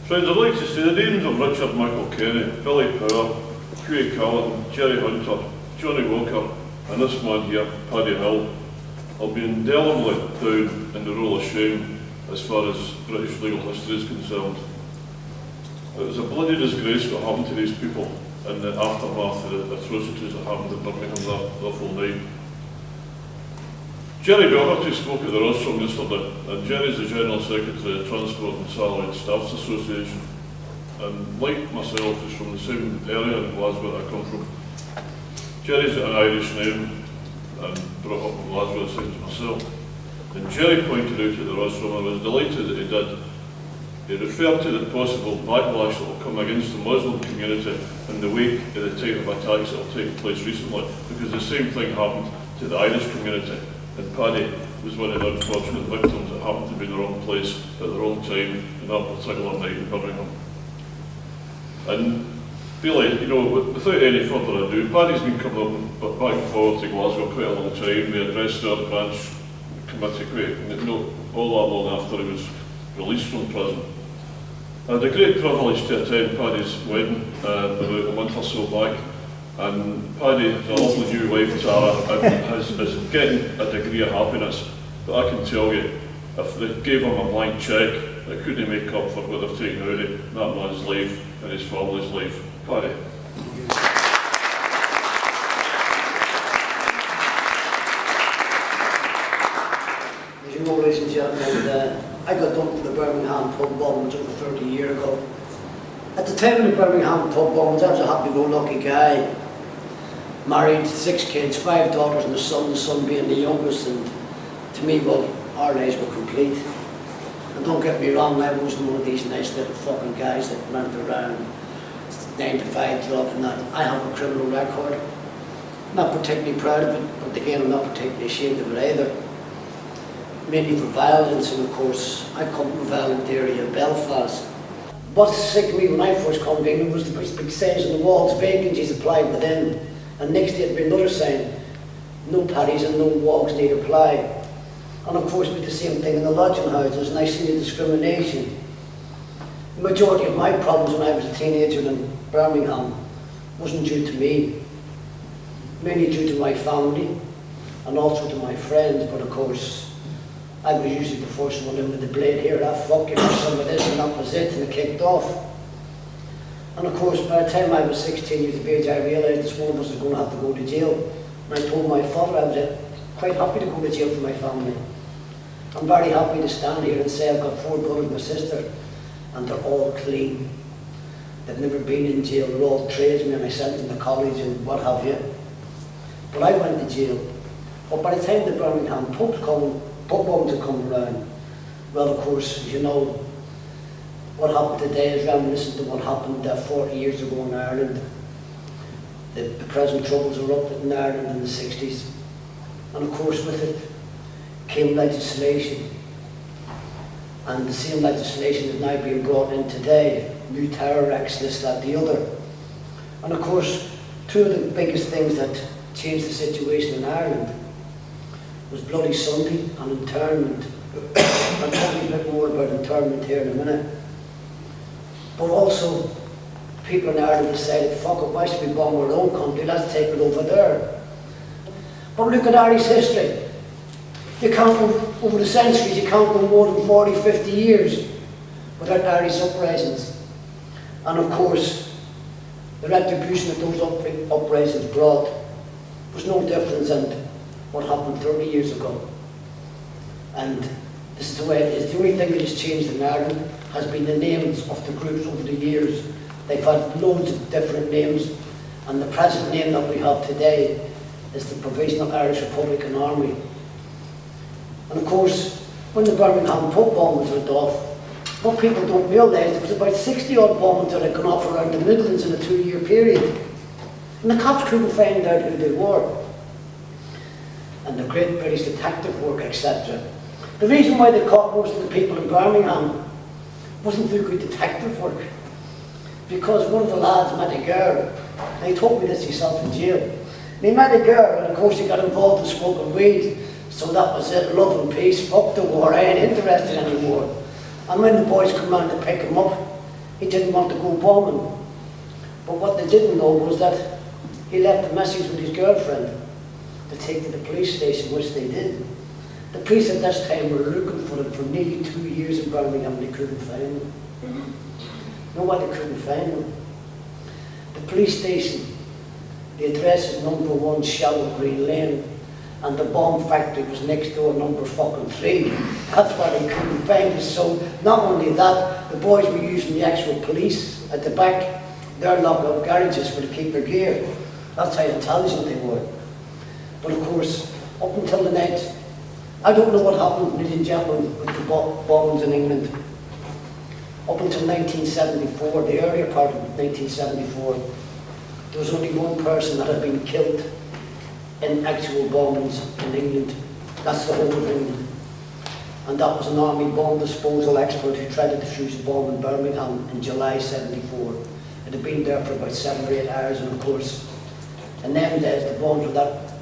Friends, I'd like to say the names of Richard McElkenny, Billy Power, Hughie Callan, Jerry Hunter, Johnny Walker, and this man here, Paddy Hill, will be indelibly down in the roll of shame as far as British legal history is concerned. It was a bloody disgrace what happened to these people in the aftermath of the atrocities that happened in Birmingham that awful night. Jerry Doherty spoke at the rostrum yesterday, and Jerry's the General Secretary of Transport and Salaried Staffs Association, and like myself is from the same area in Glasgow that I come from. Jerry's got an Irish name and brought up in Glasgow the same as myself. And Jerry pointed out at the rostrum, and I was delighted that he did. He referred to the possible backlash that will come against the Muslim community in the wake of the type of attacks that have taken place recently, because the same thing happened to the Irish community. And Paddy was one of the unfortunate victims that happened to be in the wrong place at the wrong time in that particular night in Birmingham. And really, you know, without any further ado, Paddy's been coming up back and forward to Glasgow quite a long time. We addressed our branch committee all that long after he was released from prison. I had a great privilege to attend Paddy's wedding about a month or so back. And Paddy has a lovely new wife, Tara, and is getting a degree of happiness. But I can tell you, if they gave him a blank cheque, it couldn't make up for what they've taken out of that man's life and his family's life. Paddy. As you know, ladies and gentlemen, I got dumped in the Birmingham pub bombings over 30 years ago. At the time of the Birmingham pub bombings, I was a happy-go-lucky guy. Married, 6 kids, 5 daughters and a son being the youngest, and to me, well, our lives were complete. And don't get me wrong, I wasn't one of these nice little fucking guys that went around 9 to 5 jobs and that. I have a criminal record. Not particularly proud of it, but again, I'm not particularly ashamed of it either. Mainly for violence, and of course, I come from a violent area of Belfast. What sick me when I first come to England was the big signs on the walls, vacancies applied within. And next day there'd be another sign, no paddies and no walks need apply. And of course we did the same thing in the lodging houses, and I seen the discrimination. The majority of my problems when I was a teenager in Birmingham wasn't due to me, mainly due to my family and also to my friends, but of course I was usually the first one in with the blade here, fuck you for some of this, and that was it, and it kicked off. And of course, by the time I was 16 years of age, I realised this one of us was going to have to go to jail. And I told my father I was quite happy to go to jail for my family. I'm very happy to stand here and say I've got 4 brothers and a sister, and they're all clean. They've never been in jail, they're all tradesmen, I sent them to college and what have you. But I went to jail. But by the time the Birmingham pub bombs had come around, well, of course, as you know, what happened today is reminiscent of what happened 40 years ago in Ireland. The present troubles erupted in Ireland in the 60s. And of course with it came legislation. And the same legislation is now being brought in today. New terror acts, this, that, the other. And of course, 2 of the biggest things that changed the situation in Ireland was Bloody Sunday and internment. I'll tell you a bit more about internment here in a minute. But also, people in Ireland decided, fuck it, why should we bomb our own country, let's take it over there. But look at Irish history. You count over the centuries, you count over more than 40, 50 years without Irish uprisings. And of course, the retribution that those uprisings brought was no different than what happened 30 years ago. And this is the way it is. The only thing that has changed in Ireland has been the names of the groups over the years. They've had loads of different names, and the present name that we have today is the Provisional Irish Republican Army. And of course, when the Birmingham pub bombings went off, what people don't realise, there was about 60 odd bombings that had gone off around the Midlands in a 2-year period. And the cops couldn't find out who they were. And the great British detective work, etc. The reason why they caught most of the people in Birmingham wasn't through good detective work. Because one of the lads met a girl, and he told me this himself in jail. And he met a girl, and of course he got involved in smoking weed. So that was it, love and peace, fuck the war, I ain't interested anymore. And when the boys come round to pick him up, he didn't want to go bombing. But what they didn't know was that he left a message with his girlfriend to take to the police station, which they did. The police at this time were looking for him for nearly 2 years in Birmingham and they couldn't find him. You know why they couldn't find him? The police station, the address is number 1 Shallow Green Lane, and the bomb factory was next door, number fucking 3. That's why they couldn't find us. So not only that, the boys were using the actual police at the back, their lock-up garages for to keep their gear. That's how intelligent they were. But of course, up until the night, I don't know what happened, ladies and gentlemen, with the bombings in England. Up until 1974, the earlier part of 1974, there was only one person that had been killed in actual bombings in England. That's the whole of England. And that was an army bomb disposal expert who tried to defuse a bomb in Birmingham in July 74. It had been there for about 7 or 8 hours, and of course, in them days, the bombs were that,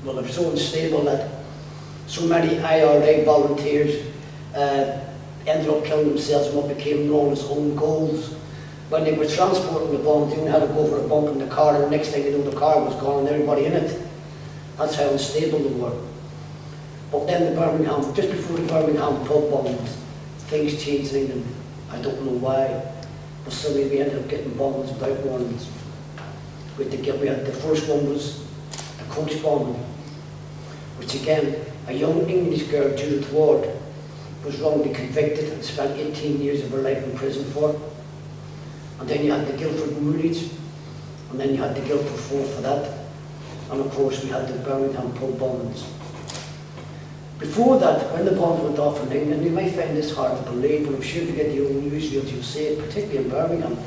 well, they were so unstable that so many IRA volunteers ended up killing themselves and what became known as own goals. When they were transporting the bombs, they only had to go over a bump in the car, and the next thing you know, the car was gone and everybody in it. That's how unstable they were. But then the Birmingham, just before the Birmingham pub bombings, things changed in England. I don't know why, but suddenly we ended up getting bombings without warnings. We had the first one was a coach bombing, which again, a young English girl, Judith Ward, was wrongly convicted and spent 18 years of her life in prison for. And then you had the Guildford Moorage, and then you had the Guildford Four for that. And of course we had the Birmingham pub bombings. Before that, when the bombs went off in England, you might find this hard to believe, but I'm sure if you get the old newsreels you'll see it, particularly in Birmingham.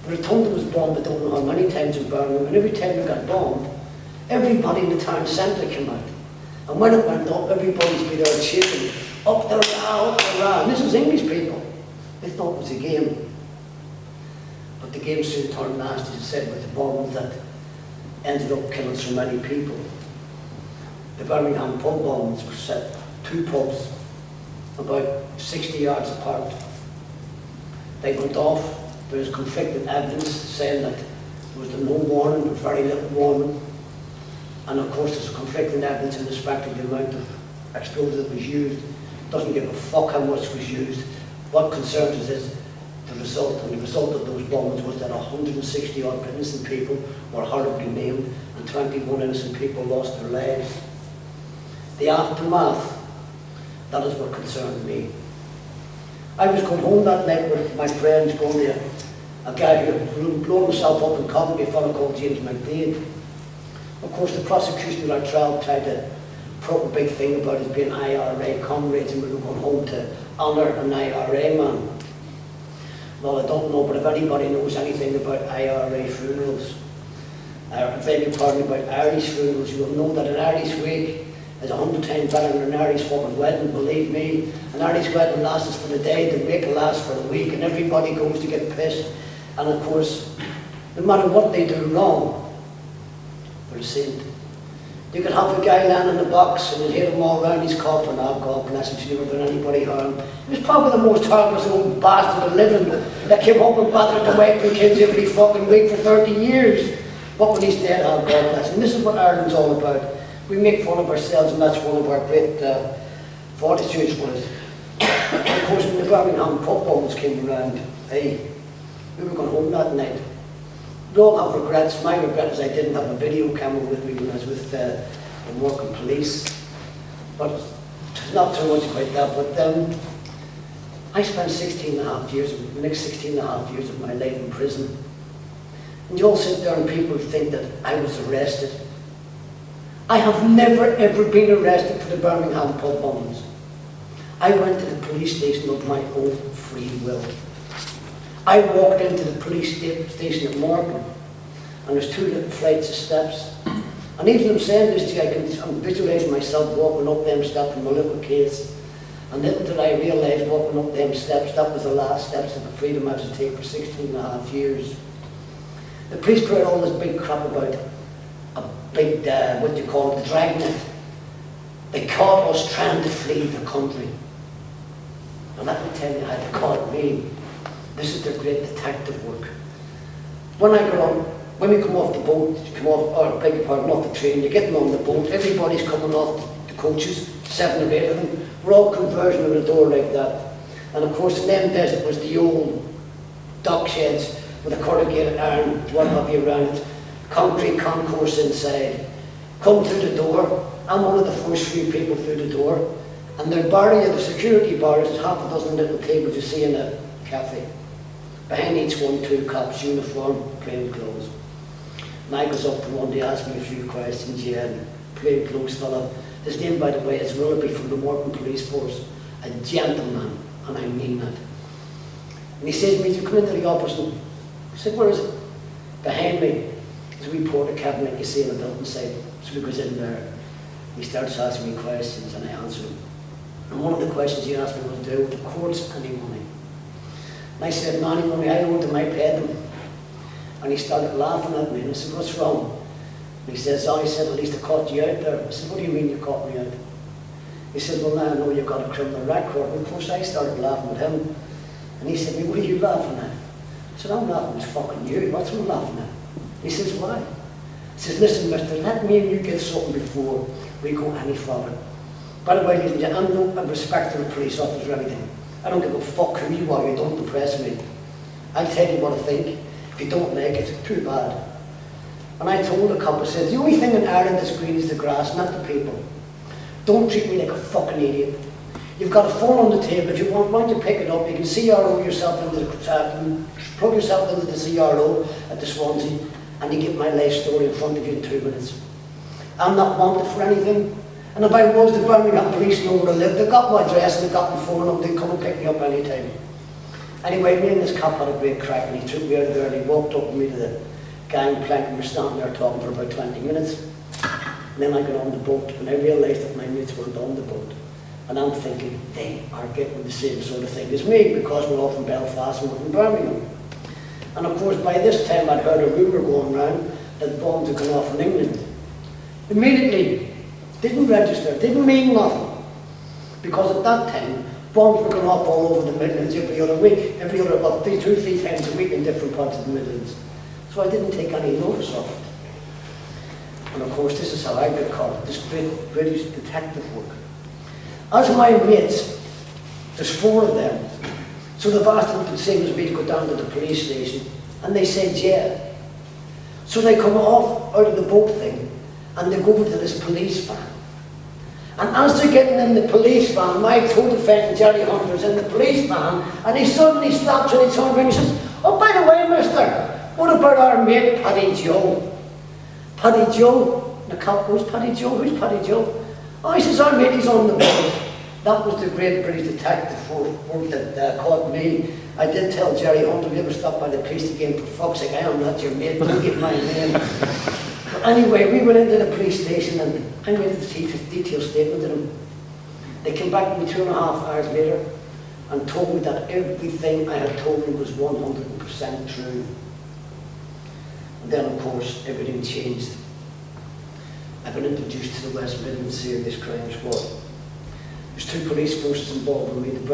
The Rotunda was bombed I don't know how many times in Birmingham, and every time it got bombed, everybody in the town centre came out. And when it went up, everybody's be there cheering, up the row, up the row. And this was English people. They thought it was a game. But the game soon turned nasty, as I said, with the bombs that ended up killing so many people. The Birmingham pub bombs were set 2 pubs about 60 yards apart. They went off. There was conflicting evidence saying that there was no warning, but very little warning. And of course there's conflicting evidence in respect of the amount of explosive that was used. Doesn't give a fuck how much was used. What concerns us is the result, and the result of those bombings was that 160 odd innocent people were horribly maimed and 21 innocent people lost their lives. The aftermath, that is what concerned me. I was going home that night with my friends, going to a guy who had blown himself up in Coventry, a fellow called James McDade. Of course, the prosecution of our trial tried to prop a big thing about us being IRA comrades, and we were going home to honour an IRA man. Well, I don't know, but if anybody knows anything about IRA funerals, I beg your pardon, about Irish funerals, you will know that an Irish wake is 100 times better than an Irish fucking wedding, believe me. An Irish wedding lasts for the day, the wake will last for a week, and everybody goes to get pissed. And of course, no matter what they do wrong, they're saved. You could have a guy lying in the box and you'd hear him all around his coffin, oh God bless him, she'd never done anybody harm. He was probably the most harmless old bastard living that came home and bothered to wait for kids every fucking week for 30 years. But when he's dead, oh God bless him. This is what Ireland's all about. We make fun of ourselves, and that's one of our great fortitudes for us. Of course, when the Birmingham pub bombs came around, hey, we were going home that night. We all have regrets. My regret is I didn't have a video camera with me when I was with the working police. But not too much about that. But I spent 16 and a half years, the next 16 and a half years of my life in prison. And you all sit there and people think that I was arrested. I have never ever been arrested for the Birmingham pub bombings. I went to the police station of my own free will. I walked into the police station at Morgan, and there's 2 little flights of steps. And even I'm saying this to you, I'm visualising myself walking up them steps in my little case. And little did I realise walking up them steps, that was the last steps of the freedom I was to take for 16 and a half years. The police put out all this big crap about a big, what do you call it, the dragnet. They caught us trying to flee the country. And let me tell you how they caught me. This is their great detective work. When we come off the boat, beg your pardon, off the train, you're getting on the boat, everybody's coming off the coaches, 7 or 8 of them. We're all converging on the door like that. And of course, in them days, it was the old dock sheds with a corrugated iron, what have you around it, concrete concourse inside. Come through the door. I'm one of the first few people through the door. And their barrier, the security bar, is half a dozen little tables you see in a cafe. Behind each one, 2 cops, uniform, plain clothes. And I goes up to one, they asked me a few questions, yeah, and plain clothes fella. His name, by the way, is Willoughby from the Morgan Police Force. A gentleman, and I mean that. And he says to me, you come into the office, and I said, where is it? Behind me. There's a wee porta cabinet you see on the building side. So he goes in there. He starts asking me questions, and I answer him. And one of the questions he asked me was, do the courts any money? And I said, no, any money I owed them, I paid them. And he started laughing at me, and I said, what's wrong? And he says, oh, he said, at least I caught you out there. I said, what do you mean you caught me out? He said, well, now I know you've got a criminal record. And of course, I started laughing at him. And he said, what are you laughing at? I said, I'm laughing at fucking you. What's I'm laughing at? He says, why? He says, listen, mister, let me and you get something before we go any further. By the way, ladies and gentlemen, I'm no respect to the police officer or anything. I don't give a fuck who you are, you don't impress me. I'll tell you what I think. If you don't like it, too bad. And I told the cop, I said, the only thing in Ireland that's green is the grass, not the people. Don't treat me like a fucking idiot. You've got a phone on the table. If you want, why don't you pick it up? You can CRO yourself into the plug yourself into the CRO at the Swansea, and you get my life story in front of you in 2 minutes. I'm not wanted for anything. And if I was, the Birmingham police know where I live. They've got my address and they've got my phone number. They come and pick me up any time. Anyway, me and this cop had a great crack, and he took me out of there and he walked up with me to the gangplank, and we were standing there talking for about 20 minutes. And then I got on the boat, and I realised that my mates weren't on the boat. And I'm thinking, they are getting the same sort of thing as me, because we're all from Belfast and we're from Birmingham. And of course, by this time I'd heard a rumour going around that bombs had gone off in England. Immediately, didn't register, didn't mean nothing. Because at that time, bombs were going off all over the Midlands every other week, about 2 or 3 times a week in different parts of the Midlands. So I didn't take any notice of it. And of course, this is how I got caught, this great British detective work. As my mates, there's 4 of them, so they've asked them the same as me to go down to the police station, and they said, yeah. So they come off out of the boat thing, and they go over to this police van. And as they're getting in the police van, my co-defendant, Jerry Hunter's in the police van, and he suddenly stops and he turns around and says, oh, by the way, mister, what about our mate, Paddy Joe? Paddy Joe? The cop goes, Paddy Joe? Who's Paddy Joe? Oh, he says, our mate, he's on the boat. That was the great British detective work that caught me. I did tell Jerry Hunter, if you ever stop by the police again, for fuck's sake, I am not your mate, don't get my name. But anyway, we went into the police station and I made a detailed statement to them. They came back to me 2.5 hours later and told me that everything I had told them was 100% true. And then, of course, everything changed. I've been introduced to the West Midlands Serious Crime Squad. There's 2 police forces involved with me, the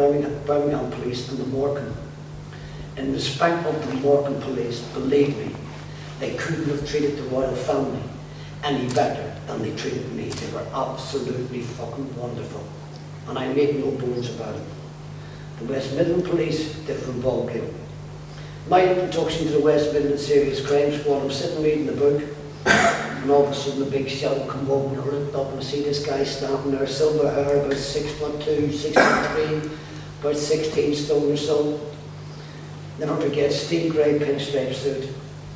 Birmingham Police and the Morecambe. In respect of the Morecambe Police, believe me, they couldn't have treated the royal family any better than they treated me. They were absolutely fucking wonderful. And I make no bones about it. The West Midland Police, different ballgame. My introduction to the West Midland Serious Crime Squad, I'm sitting reading the book, and all of a sudden a big shout come up, and I looked up and I see this guy standing there, silver hair, about 6'2", 6'3", about 16 stone or so. Never forget, steel grey pinstripe suit,